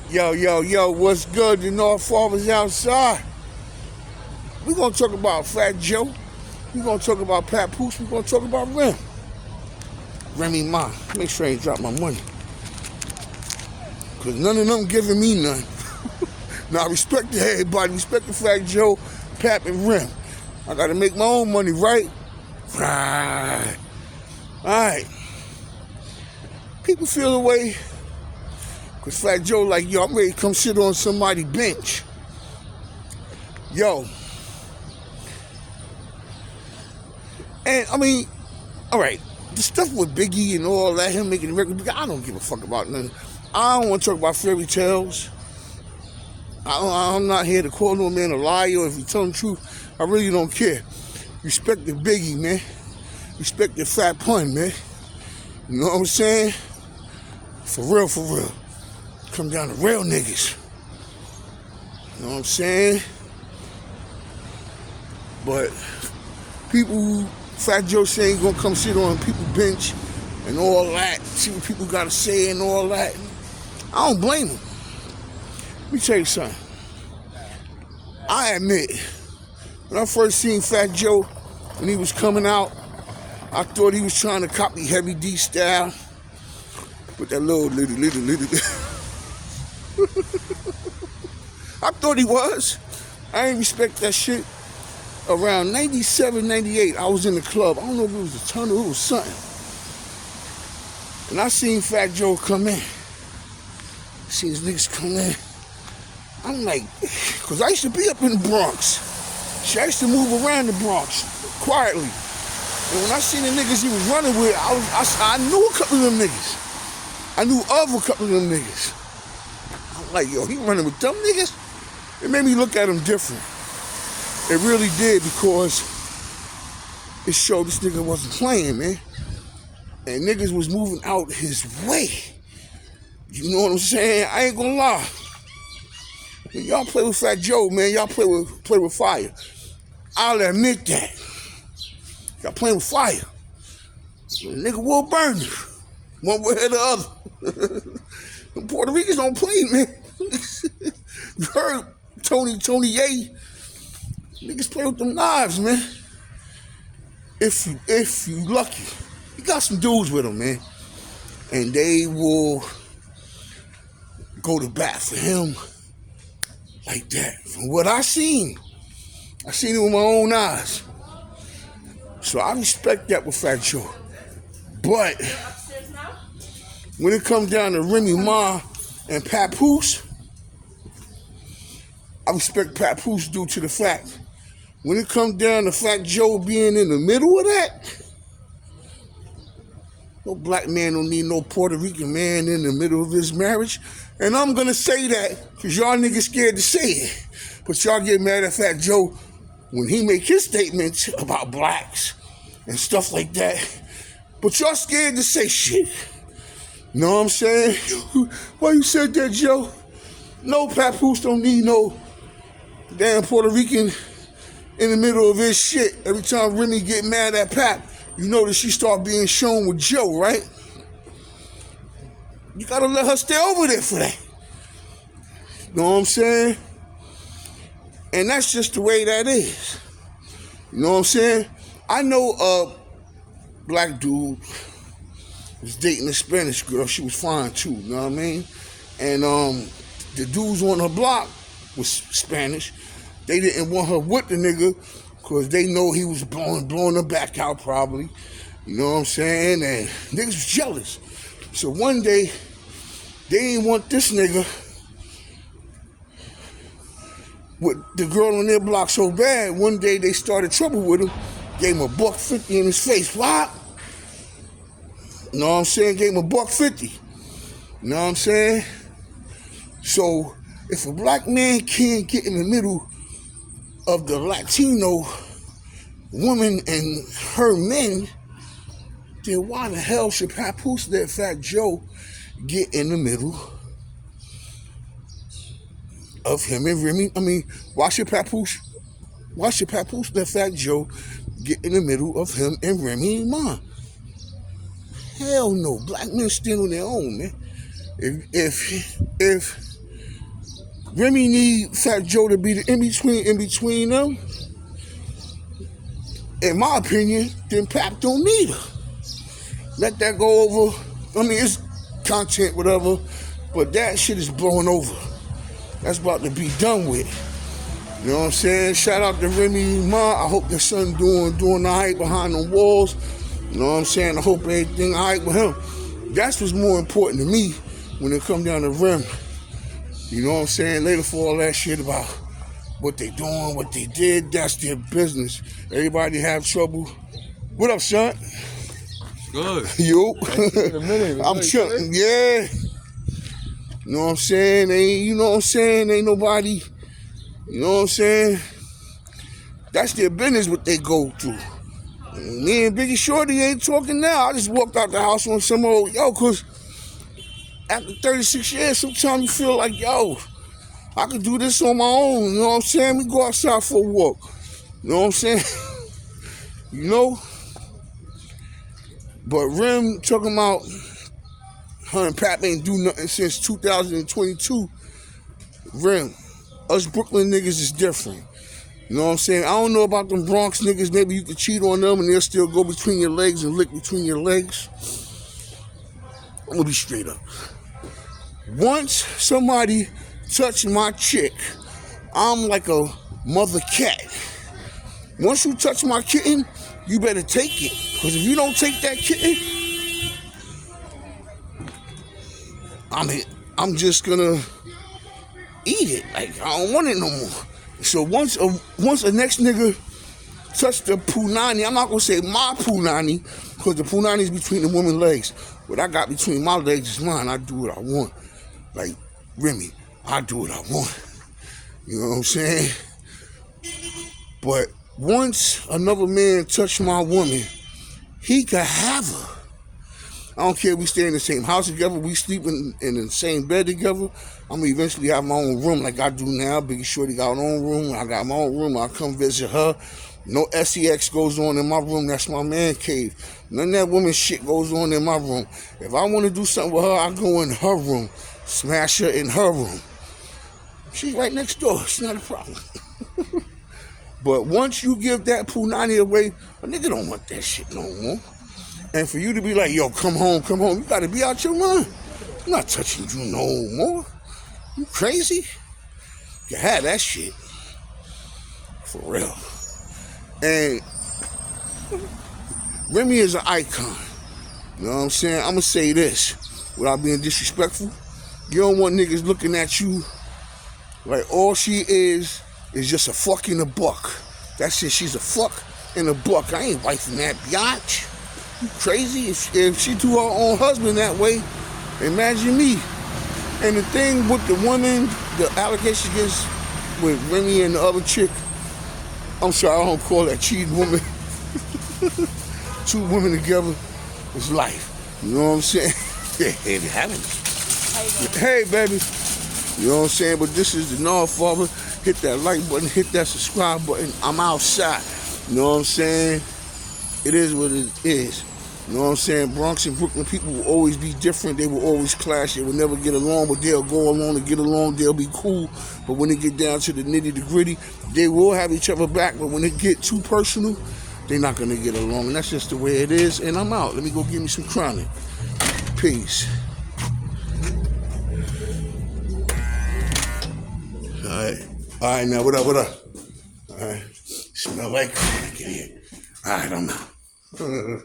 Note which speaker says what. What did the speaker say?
Speaker 1: Yo, what's good? You know, our father's outside. We're going to talk about Fat Joe. We're going to talk about Papoose. We're going to talk about Remy Ma. Make sure I ain't drop my money. Because none of them giving me none. Now, I respect everybody. Respect the Fat Joe, Pap, and Rem. I got to make my own money, right? Right. All right. People feel the way. Because Fat Joe like, yo, I'm ready to come sit on somebody's bench. Yo. And, I mean, all right. The stuff with Biggie and all that, him making the record, I don't give a fuck about nothing. I don't want to talk about fairy tales. I'm not here to call no man a liar. If you tell the truth, I really don't care. Respect the Biggie, man. Respect the Fat Pun, man. You know what I'm saying? For real, for real. Come down to real niggas. You know what I'm saying? But people who Fat Joe say ain't gonna come sit on people's bench and all that, see what people gotta say and all that, I don't blame them. Let me tell you something. I admit, when I first seen Fat Joe, when he was coming out, I thought he was trying to copy Heavy D style with that little. I thought he was. I ain't respect that shit. Around 97, 98, I was in the club. I don't know if it was a tunnel, it was something. And I seen Fat Joe come in. See these niggas come in. I'm like, because I used to be up in the Bronx. I used to move around the Bronx quietly. And when I seen the niggas he was running with, I knew a couple of them niggas. I knew of a couple of them niggas. I'm like, yo, he running with them niggas? It made me look at him different. It really did, because it showed this nigga wasn't playing, man. And niggas was moving out his way. You know what I'm saying? I ain't gonna lie. When y'all play with Fat Joe, man, y'all play with fire. I'll admit that. Y'all playing with fire. The nigga will burn you. One way or the other. The Puerto Ricans don't play, man. You heard Tony Ye. Niggas play with them knives, man. If you lucky. You got some dudes with them, man. And they will go to bat for him like that. From what I seen it with my own eyes. So I respect that with Fat Joe. But when it comes down to Remy Ma and Papoose, I respect Papoose due to the fact, when it comes down to Fat Joe being in the middle of that, no black man don't need no Puerto Rican man in the middle of his marriage. And I'm going to say that because y'all niggas scared to say it. But y'all get mad at Fat Joe when he make his statements about blacks and stuff like that. But y'all scared to say shit. Know what I'm saying? Why you said that, Joe? No, Papoose don't need no damn Puerto Rican in the middle of his shit. Every time Remy get mad at Pap, you notice she start being shown with Joe, right? You gotta let her stay over there for that. You know what I'm saying? And that's just the way that is. You know what I'm saying? I know a black dude was dating a Spanish girl. She was fine too, you know what I mean? And the dudes on her block was Spanish. They didn't want her with the nigga because they know he was blowing her back out probably. You know what I'm saying? And niggas was jealous. So one day, they didn't want this nigga with the girl on their block so bad. One day they started trouble with him, gave him $150 in his face. What? You know what I'm saying? Gave him $150. You know what I'm saying? So if a black man can't get in the middle of the Latino woman and her men, then why the hell should Papoose let Fat Joe get in the middle of him and Remy? I mean, why should Papoose let Fat Joe get in the middle of him and Remy Ma? Hell no. Black men stand on their own, man. If Remy need Fat Joe to be the in between them. In my opinion, then Pap don't need her. Let that go over. I mean, it's content, whatever, but that shit is blowing over. That's about to be done with. You know what I'm saying? Shout out to Remy Ma. I hope your son doing all right behind the walls. You know what I'm saying? I hope everything all right with him. That's what's more important to me when it come down to Rem. You know what I'm saying? Later for all that shit about what they doing, what they did, that's their business. Everybody have trouble. What up, son?
Speaker 2: Good.
Speaker 1: Yo.
Speaker 2: I'm
Speaker 1: chilling. Yeah. You know what I'm saying? Ain't nobody, you know what I'm saying? That's their business what they go through. Me and Biggie Shorty ain't talking now. I just walked out the house on some old, cause after 36 years, sometimes you feel like, I could do this on my own, you know what I'm saying? We go outside for a walk, you know what I'm saying? You know? But Rem talking about her and Pap ain't do nothing since 2022. Rem, us Brooklyn niggas is different. You know what I'm saying? I don't know about them Bronx niggas. Maybe you could cheat on them and they'll still go between your legs and lick between your legs. I'm gonna be straight up. Once somebody touch my chick, I'm like a mother cat. Once you touch my kitten, you better take it. Because if you don't take that kitten, I'm just gonna eat it. Like, I don't want it no more. So once a next nigga touch the punani, I'm not gonna say my punani, because the punani is between the woman's legs. What I got between my legs is mine. I do what I want. Like Remy, I do what I want. You know what I'm saying? But once another man touch my woman, he could have her. I don't care if we stay in the same house together, we sleep in the same bed together. I'm gonna eventually have my own room like I do now. Biggie Shorty got her own room. I got my own room. I come visit her. No sex goes on in my room. That's my man cave. None of that woman shit goes on in my room. If I want to do something with her, I go in her room. Smash her in her room. She's right next door. It's not a problem. But once you give that punani away, a nigga don't want that shit no more. And for you to be like, yo, come home, you gotta be out your mind. I'm not touching you no more. You crazy? You had that shit. For real. And Remy is an icon. You know what I'm saying? I'm gonna say this without being disrespectful. You don't want niggas looking at you like all she is just a fuck in a buck. That's it, she's a fuck in a buck. I ain't wifing that biatch. You crazy? If she do her own husband that way, imagine me. And the thing with the woman, the allegation against with Remy and the other chick, I'm sorry, I don't call that cheating woman. 2 women together is life. You know what I'm saying? Yeah, it happens. Hey, baby. You know what I'm saying? But this is the Nard Father. Hit that like button, hit that subscribe button. I'm outside. You know what I'm saying? It is what it is. You know what I'm saying? Bronx and Brooklyn people will always be different. They will always clash. They will never get along, but they'll go along and get along. They'll be cool. But when it get down to the nitty-gritty, they will have each other back. But when it get too personal, they're not going to get along. And that's just the way it is. And I'm out. Let me go get me some chronic. Peace. All right, now, what up? All right. Smell like crack in here. All right, I'm out.